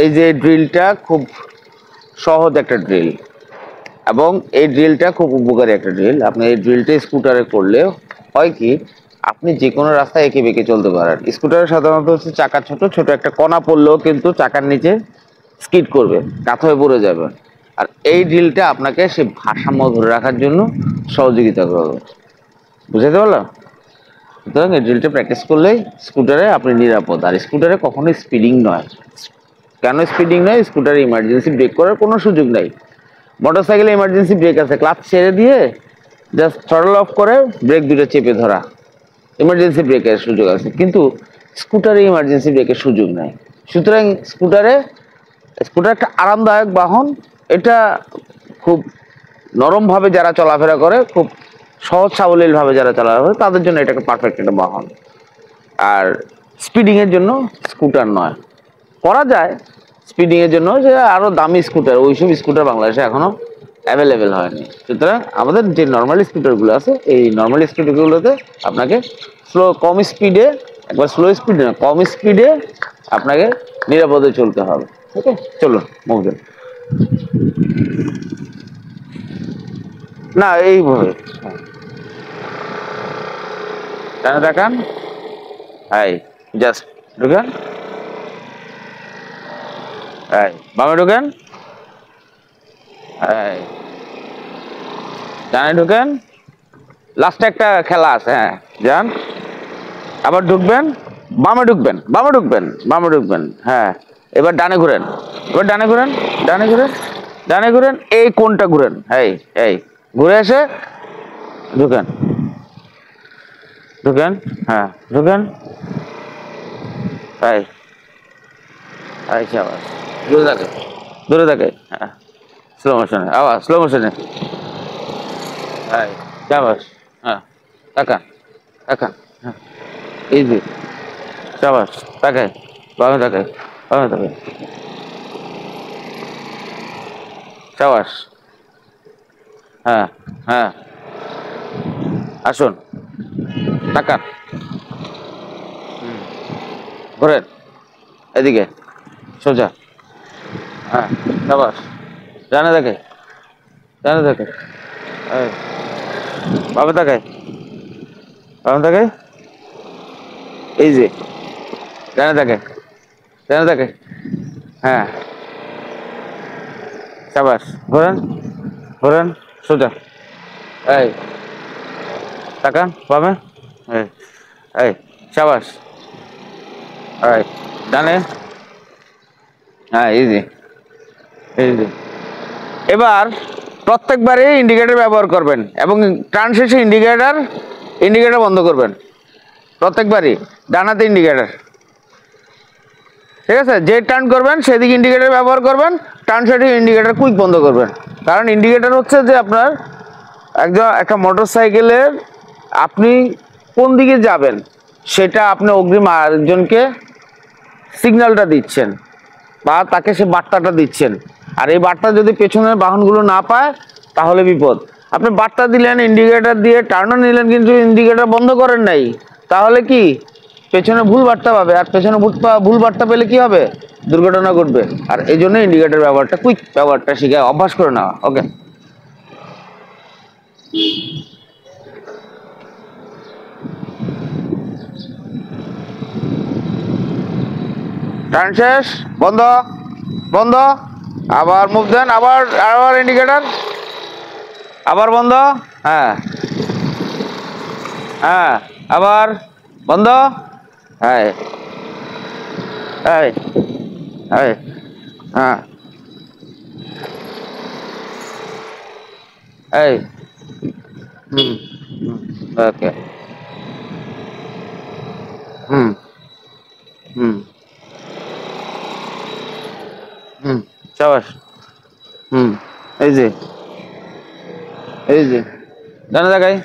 এই যে ড্রিলটা খুব সহজ একটা ড্রিল এবং এই ড্রিলটা খুব উপকারী একটা ড্রিল। আপনি এই ড্রিলটা স্কুটারে করলে হয় কি, আপনি যে কোনো রাস্তায় এঁকে বেঁকে চলতে পারেন। স্কুটারে সাধারণত হচ্ছে চাকা ছোট ছোট, একটা কণা পড়লেও কিন্তু চাকার নিচে স্কিড করবে, কাত হয়ে পড়ে যাবে। আর এই ড্রিলটা আপনাকে সেই ভারসাম্য ধরে রাখার জন্য সহযোগিতা করবে। বুঝতে পারলাম? সুতরাং এই ড্রিলটা প্র্যাকটিস করলেই স্কুটারে আপনি নিরাপদ। আর স্কুটারে কখনোই স্পিডিং নয়। কেন স্পিডিং নয়? স্কুটারে ইমার্জেন্সি ব্রেক করার কোনো সুযোগ নাই। মোটরসাইকেলে ইমার্জেন্সি ব্রেক আছে, ক্লাচ ছেড়ে দিয়ে জাস্ট থ্রটল অফ করে ব্রেক দুটো চেপে ধরা, ইমার্জেন্সি ব্রেকের সুযোগ আছে। কিন্তু স্কুটারে ইমার্জেন্সি ব্রেকের সুযোগ নাই। সুতরাং স্কুটার একটা আরামদায়ক বাহন। এটা খুব নরমভাবে যারা চলাফেরা করে, খুব সহজ সাবলীলভাবে যারা চলাফেরা করে, তাদের জন্য এটা পারফেক্ট একটা বাহন। আর স্পিডিংয়ের জন্য স্কুটার নয়। করা যায় স্পিডিংয়ের জন্য, যে আরও দামি স্কুটার, ওইসব স্কুটার বাংলাদেশে এখনও অ্যাভেলেবেল হয়নি। সুতরাং আমাদের যে নর্মাল স্কুটারগুলো আছে, এই নর্মাল স্কুটারগুলোতে আপনাকে কম স্পিডে, একবার স্লো স্পিডে না, কম স্পিডে আপনাকে নিরাপদে চলতে হবে। ওকে, চলুন মুভ। না, এইভাবে ডানে তাকান, এই জাস্ট ঢুকেন, এই বামে ঢুকেন, এই ডানে ঢুকেন। লাস্টে একটা খেলা আছে, হ্যাঁ যান, আবার ঢুকবেন, বামে ঢুকবেন, বামে ঢুকবেন, বামে ঢুকবেন, হ্যাঁ এবার ডানে ঘুরেন, এবার ডানে ঘুরেন, ডানে ঘুরেন, ডানে ঘুরেন, এই কোনটা ঘুরেন, এই ঘুরে এসে ঢুকেন, ঢুকেন, হ্যাঁ ঢুকেন, এই আবার দূরে থাকে, দূরে থাকে, হ্যাঁ স্লো মোশনে, আবার স্লো মোশনে, শাবাশ, হ্যাঁ তাকান, তাকান, হ্যাঁ ইজি, শাবাশ, তাকাই, বামে তাকাই, বামে তাকাই, শাবাশ, হ্যাঁ হ্যাঁ আসুন, তাকান, ঘোরেন এদিকে সোজা, হ্যাঁ শাবাশ, ডানে দেখে, ডানে দেখে, বামে তাকাই, বামে তাকাই, এই যে ডানে তাকাই, ডানে তাকাই, হ্যাঁ শাবাশ, ঘোরেন, ঘোরেন সোজা, এই তাকান বামে, এই শাবাশ, ডানে, হ্যাঁ ইজি, ইজি। এবার প্রত্যেকবারই ইন্ডিকেটর ব্যবহার করবেন এবং টার্ন শেষে ইন্ডিকেটর বন্ধ করবেন প্রত্যেকবারই, ডানাতে ইন্ডিকেটর, ঠিক আছে? যে টার্ন করবেন সেদিকে ইন্ডিকেটর ব্যবহার করবেন, টার্ন শেষে ইন্ডিকেটর কুইক বন্ধ করবেন। কারণ ইন্ডিকেটর হচ্ছে যে আপনার একটা মোটর সাইকেলের আপনি কোন দিকে যাবেন সেটা আপনি অগ্রিম আরেকজনকে সিগন্যালটা দিচ্ছেন বা তাকে সে বার্তাটা দিচ্ছেন। আর এই বার্তা যদি পেছনের বাহনগুলো না পায় তাহলে বিপদ। আপনি বার্তা দিলেন, ইন্ডিকেটর দিয়ে টার্নও নিলেন, কিন্তু ইন্ডিকেটর বন্ধ করেন নাই, তাহলে কি পেছনে ভুল বার্তা পাবে। আর পেছনে ভুল বার্তা পেলে কি হবে? দুর্ঘটনা ঘটবে। আর এই জন্য ইন্ডিকেটর ব্যবহারটা, কুইক ব্যবহারটা শিখে অভ্যাস করে নেওয়া। ওকে, টার্ন শেষ, বন্ধ, বন্ধ, আবার মুভ দেন, আবার আবার ইন্ডিকেটর, আবার বন্ধ, হ্যাঁ হ্যাঁ আবার বন্ধ, হ্যাঁ হ্যাঁ হ্যাঁ এই হুম ওকে হুম হুম হুম শাবাশ হুম এই যে ডানে তাকাই।